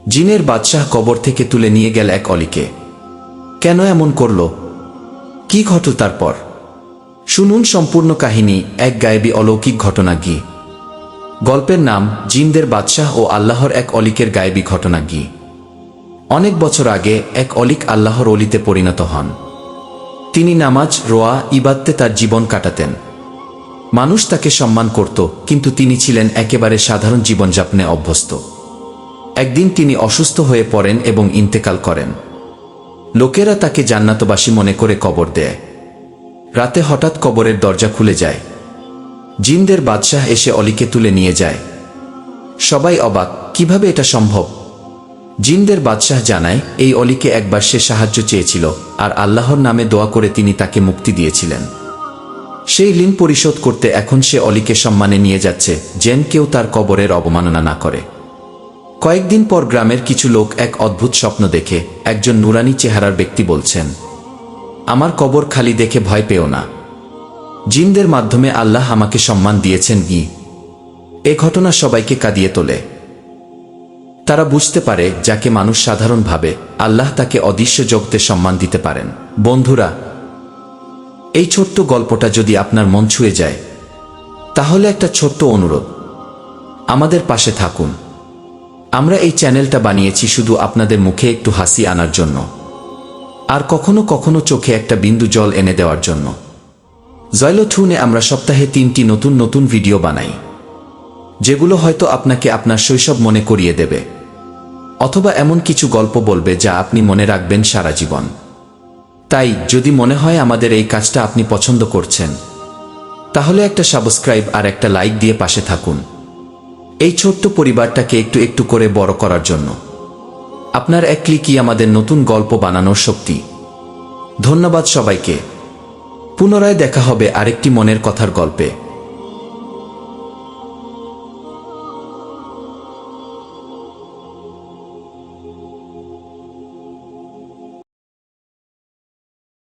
জিনের বাদশাহ কবর থেকে তুলে নিয়ে গেল এক অলিকে। কেন এমন করল? কি ঘটল তারপর? শুনুন সম্পূর্ণ কাহিনী, এক গায়েবী অলৌকিক ঘটনা গি। গল্পের নাম জিনদের বাদশাহ ও আল্লাহর এক অলিকের গায়েবী ঘটনা গি। অনেক বছর আগে এক অলিক আল্লাহর অলিতে পরিণত হন। তিনি নামাজ, রোয়া, ইবাদতে তার জীবন কাটাতেন। মানুষ তাকে সম্মান করত, কিন্তু তিনি ছিলেন একেবারে সাধারণ জীবনযাপনে অভ্যস্ত। একদিন তিনি অসুস্থ হয়ে পড়েন এবং ইন্তেকাল করেন। লোকেরা তাকে জান্নাতবাসী মনে করে কবর দেয়। রাতে হঠাৎ কবরের দরজা খুলে যায়। জিনদের বাদশাহ এসে অলিকে তুলে নিয়ে যায়। সবাই অবাক, কিভাবে এটা সম্ভব? জিনদের বাদশাহ জানায়, এই অলিকে একবার সে সাহায্য চেয়েছিল, আর আল্লাহর নামে দোয়া করে তিনি তাকে মুক্তি দিয়েছিলেন। সেই ঋণ পরিশোধ করতে এখন সে অলিকে সম্মানে নিয়ে যাচ্ছে, যেন কেউ তার কবরের অবমাননা না করে। কয়েকদিন পর গ্রামের কিছু লোক এক অদ্ভুত স্বপ্ন দেখে। একজন নুরানি চেহারার ব্যক্তি বলছেন, আমার কবর খালি দেখে ভয় পেও না। জিনদের মাধ্যমে আল্লাহ আমাকে সম্মান দিয়েছেন গি। এ ঘটনা সবাইকে কাঁদিয়ে তোলে। তারা বুঝতে পারে, যাকে মানুষ সাধারণ ভাবে, আল্লাহ তাকে অদৃশ্য জগতে সম্মান দিতে পারেন। বন্ধুরা, এই ছোট্ট গল্পটা যদি আপনার মন ছুঁয়ে যায়, তাহলে একটা ছোট্ট অনুরোধ, আমাদের পাশে থাকুন। আমরা এই চ্যানেলটা বানিয়েছি শুধু আপনাদের মুখে একটু হাসি আনার জন্য, আর কখনো কখনো চোখে একটা বিন্দু জল এনে দেওয়ার জন্য। জয়লথুনে আমরা সপ্তাহে 3টি নতুন নতুন ভিডিও বানাই, যেগুলো হয়তো আপনাকে আপনার শৈশব মনে করিয়ে দেবে, অথবা এমন কিছু গল্প বলবে যা আপনি মনে রাখবেন সারা জীবন। তাই যদি মনে হয় আমাদের এই কাজটা আপনি পছন্দ করছেন, তাহলে একটা সাবস্ক্রাইব আর একটা লাইক দিয়ে পাশে থাকুন, এই ছোট্ট পরিবারটাকে একটু একটু করে বড় করার জন্য। আপনার এক ক্লিকই আমাদের নতুন গল্প বানানোর শক্তি। ধন্যবাদ সবাইকে। পুনরায় দেখা হবে আরেকটি মনের কথার গল্পে।